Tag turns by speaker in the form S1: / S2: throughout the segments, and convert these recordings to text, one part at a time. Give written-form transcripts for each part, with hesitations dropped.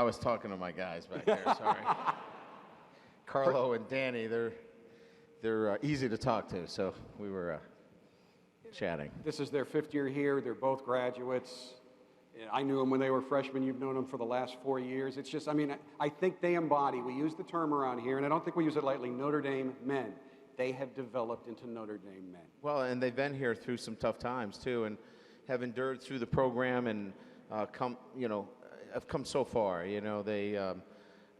S1: I was talking to my guys back there, sorry. Carlo and Danny, they're easy to talk to, so we were chatting.
S2: This is their 5th year here. They're both graduates. I knew them when they were freshmen. You've known them for the last 4 years. It's just, I mean, I think they embody, we use the term around here, and I don't think we use it lightly, Notre Dame men. They have developed into Notre Dame men.
S1: Well, and they've been here through some tough times, too, and have endured through the program and have come so far. You know, they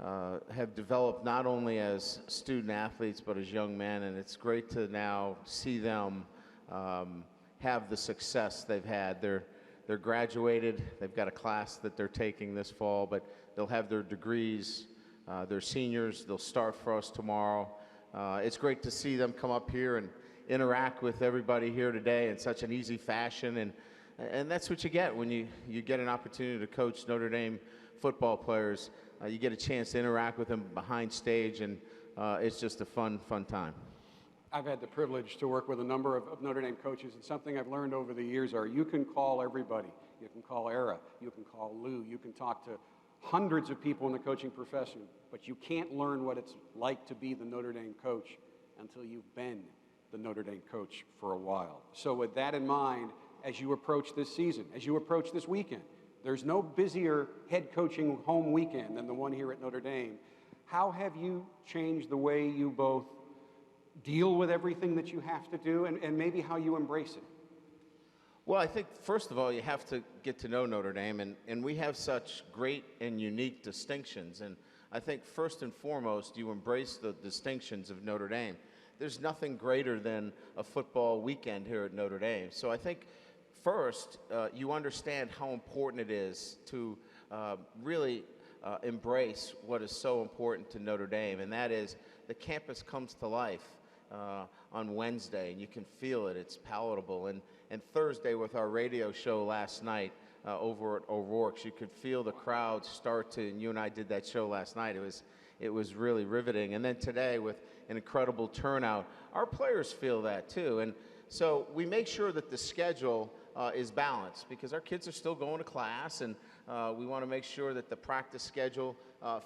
S1: have developed not only as student athletes, but as young men, and it's great to now see them have the success they've had. They're graduated. They've got a class that they're taking this fall, but they'll have their degrees. They're seniors. They'll start for us tomorrow. It's great to see them come up here and interact with everybody here today in such an easy fashion, and that's what you get when you get an opportunity to coach Notre Dame football players. You get a chance to interact with them behind stage, and it's just a fun time.
S2: I've had the privilege to work with a number of Notre Dame coaches, and something I've learned over the years are you can call everybody. You can call Era, you can call Lou, you can talk to hundreds of people in the coaching profession, but you can't learn what it's like to be the Notre Dame coach until you've been the Notre Dame coach for a while. So with that in mind, as you approach this season, as you approach this weekend, there's no busier head coaching home weekend than the one here at Notre Dame. How have you changed the way you both deal with everything that you have to do and maybe how you embrace it?
S1: Well, I think, first of all, you have to get to know Notre Dame, and we have such great and unique distinctions. And I think, first and foremost, you embrace the distinctions of Notre Dame. There's nothing greater than a football weekend here at Notre Dame. So I think, first, you understand how important it is to really embrace what is so important to Notre Dame, and that is the campus comes to life on Wednesday, and you can feel it. It's palatable. And Thursday with our radio show last night over at O'Rourke's, you could feel the crowd start to, and you and I did that show last night. It was really riveting. And then today with an incredible turnout, our players feel that too. And so we make sure that the schedule is balanced because our kids are still going to class, and we want to make sure that the practice schedule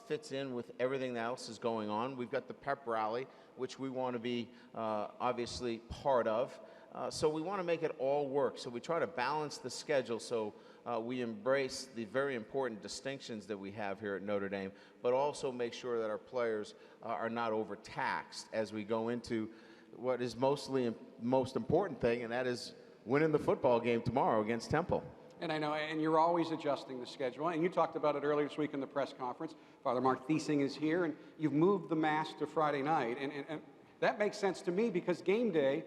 S1: fits in with everything else is going on. We've got the pep rally, which we want to be obviously part of. So we want to make it all work. So we try to balance the schedule so we embrace the very important distinctions that we have here at Notre Dame, but also make sure that our players are not overtaxed as we go into what is most important thing, and that is winning the football game tomorrow against Temple.
S2: And I know, and you're always adjusting the schedule. And you talked about it earlier this week in the press conference. Father Mark Thiesing is here, and you've moved the Mass to Friday night. And that makes sense to me because game day,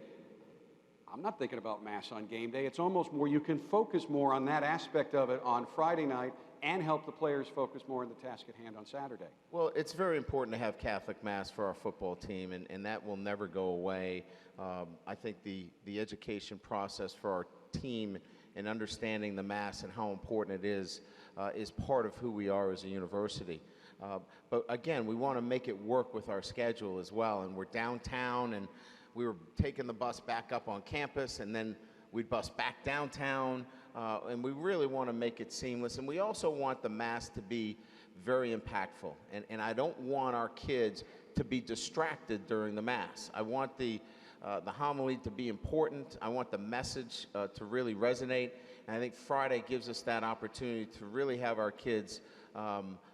S2: I'm not thinking about Mass on game day. It's almost more, you can focus more on that aspect of it on Friday night and help the players focus more on the task at hand on Saturday.
S1: Well, it's very important to have Catholic Mass for our football team, and that will never go away. I think the education process for our team and understanding the Mass and how important it is part of who we are as a university. But again, we want to make it work with our schedule as well. And we're downtown, and we were taking the bus back up on campus, and then we'd bus back downtown. And we really want to make it seamless. And we also want the Mass to be very impactful. And I don't want our kids to be distracted during the Mass. I want the homily to be important. I want the message to really resonate. And I think Friday gives us that opportunity to really have our kids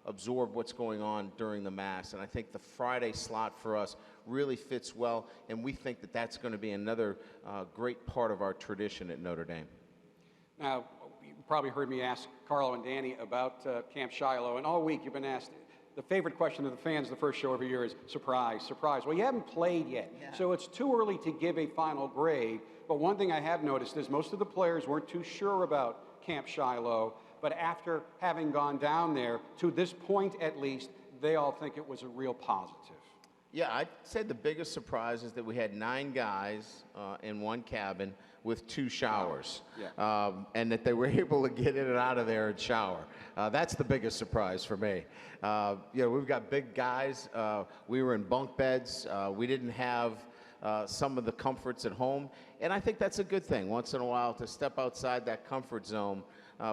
S1: absorb what's going on during the Mass. And I think the Friday slot for us really fits well. And we think that that's going to be another great part of our tradition at Notre Dame.
S2: Now, you probably heard me ask Carlo and Danny about Camp Shiloh. And all week you've been asked, the favorite question of the fans the first show every year is, surprise, surprise. Well, you haven't played yet, so it's too early to give a final grade. But one thing I have noticed is most of the players weren't too sure about Camp Shiloh, but after having gone down there, to this point at least, they all think it was a real positive.
S1: Yeah, I'd say the biggest surprise is that we had 9 guys in one cabin with 2 showers, and that they were able to get in and out of there and shower. That's the biggest surprise for me. We've got big guys. We were in bunk beds. We didn't have some of the comforts at home, and I think that's a good thing once in a while to step outside that comfort zone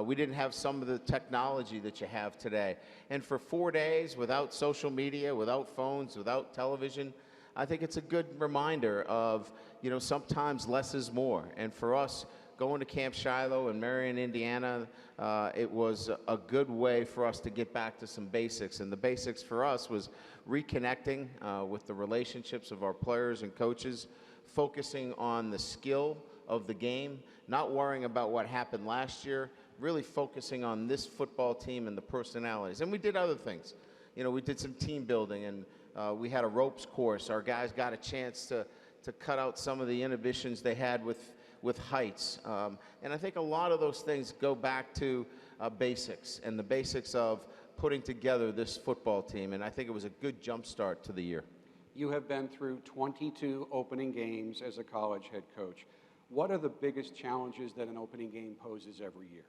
S1: We didn't have some of the technology that you have today. And for 4 days, without social media, without phones, without television, I think it's a good reminder of, sometimes less is more. And for us, going to Camp Shiloh in Marion, Indiana, it was a good way for us to get back to some basics. And the basics for us was reconnecting with the relationships of our players and coaches, focusing on the skill of the game, not worrying about what happened last year, really focusing on this football team and the personalities. And we did other things. We did some team building, and we had a ropes course. Our guys got a chance to cut out some of the inhibitions they had with heights. And I think a lot of those things go back to basics and the basics of putting together this football team. And I think it was a good jump start to the year.
S2: You have been through 22 opening games as a college head coach. What are the biggest challenges that an opening game poses every year?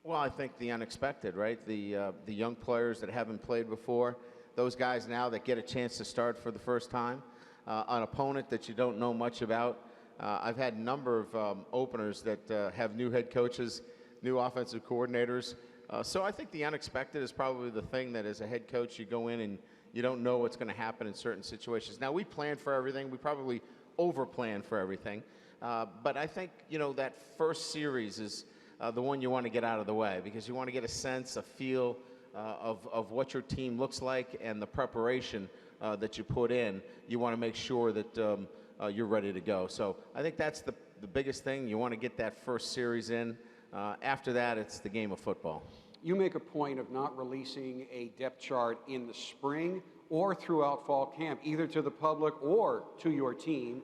S1: Well, I think the unexpected, right? The young players that haven't played before, those guys now that get a chance to start for the first time, an opponent that you don't know much about. I've had a number of openers that have new head coaches, new offensive coordinators. So I think the unexpected is probably the thing that as a head coach you go in and you don't know what's going to happen in certain situations. Now, we plan for everything. We probably over-plan for everything. But I think, that first series is the one you want to get out of the way because you want to get a sense, a feel of what your team looks like and the preparation that you put in. You want to make sure that you're ready to go. So I think that's the biggest thing. You want to get that first series in. After that, it's the game of football.
S2: You make a point of not releasing a depth chart in the spring or throughout fall camp, either to the public or to your team.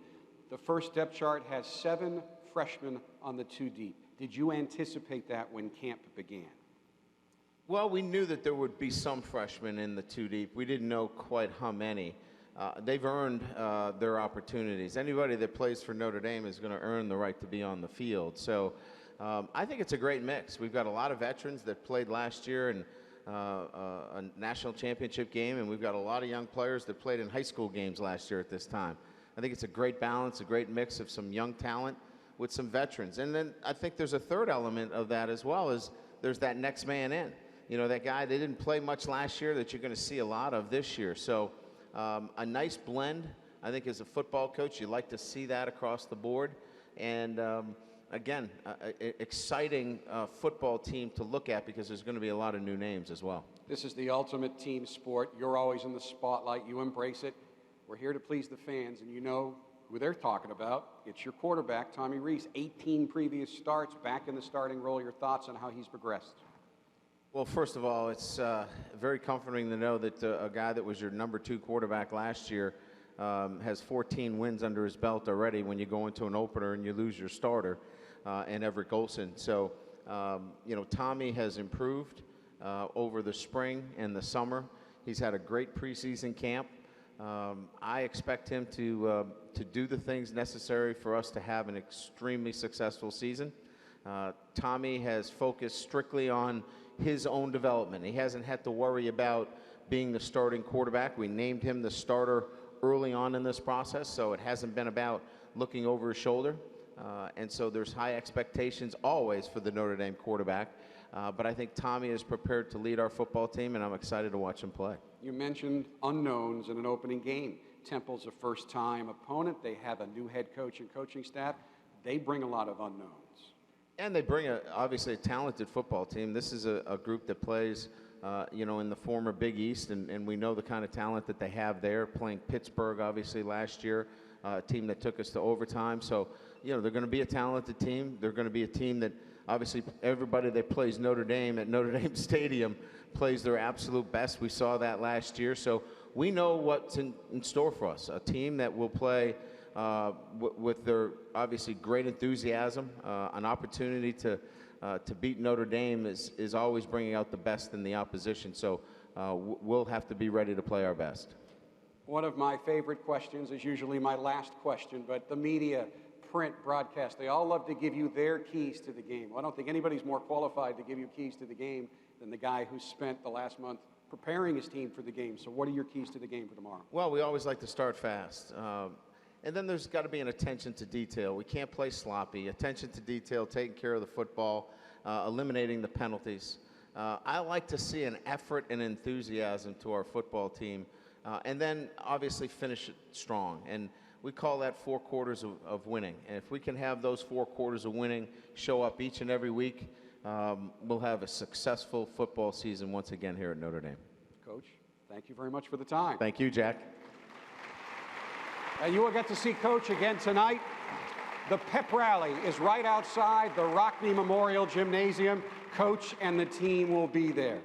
S2: The first depth chart has 7 freshmen on the 2 deep. Did you anticipate that when camp began?
S1: Well, we knew that there would be some freshmen in the 2 deep. We didn't know quite how many. They've earned their opportunities. Anybody that plays for Notre Dame is going to earn the right to be on the field. So I think it's a great mix. We've got a lot of veterans that played last year in a national championship game, and we've got a lot of young players that played in high school games last year at this time. I think it's a great balance, a great mix of some young talent with some veterans. And then I think there's a third element of that as well, is there's that next man in. That guy, they didn't play much last year that you're going to see a lot of this year. So a nice blend. I think as a football coach, you like to see that across the board. And again, exciting football team to look at because there's going to be a lot of new names as well.
S2: This is the ultimate team sport. You're always in the spotlight. You embrace it. We're here to please the fans, and you know who they're talking about. It's your quarterback, Tommy Rees. 18 previous starts, back in the starting role. Your thoughts on how he's progressed?
S1: Well, first of all, it's very comforting to know that a guy that was your number 2 quarterback last year has 14 wins under his belt already when you go into an opener and you lose your starter, and Everett Golson. So, Tommy has improved over the spring and the summer. He's had a great preseason camp. I expect him to do the things necessary for us to have an extremely successful season. Tommy has focused strictly on his own development. He hasn't had to worry about being the starting quarterback. We named him the starter early on in this process, so it hasn't been about looking over his shoulder. And so there's high expectations always for the Notre Dame quarterback. But I think Tommy is prepared to lead our football team, and I'm excited to watch him play.
S2: You mentioned unknowns in an opening game. Temple's a first-time opponent. They have a new head coach and coaching staff. They bring a lot of unknowns.
S1: And they bring, obviously, a talented football team. This is a group that plays, in the former Big East, and we know the kind of talent that they have there, playing Pittsburgh, obviously, last year, a team that took us to overtime. So, they're going to be a talented team. They're going to be a team that, obviously, everybody that plays Notre Dame at Notre Dame Stadium plays their absolute best. We saw that last year. So we know what's in store for us, a team that will play with their, obviously, great enthusiasm. An opportunity to beat Notre Dame is always bringing out the best in the opposition. So we'll have to be ready to play our best.
S2: One of my favorite questions is usually my last question, but the media, print, broadcast, they all love to give you their keys to the game. Well, I don't think anybody's more qualified to give you keys to the game than the guy who spent the last month preparing his team for the game. So what are your keys to the game for tomorrow?
S1: Well, we always like to start fast. And then there's got to be an attention to detail. We can't play sloppy. Attention to detail, taking care of the football. eliminating the penalties. I like to see an effort and enthusiasm to our football team, and then obviously finish it strong. And we call that 4 quarters of winning. And if we can have those 4 quarters of winning show up each and every week, we'll have a successful football season once again here at Notre Dame.
S2: Coach, thank you very much for the time.
S1: Thank you, Jack.
S2: And you will get to see Coach again tonight. The pep rally is right outside the Rockne Memorial Gymnasium. Coach and the team will be there.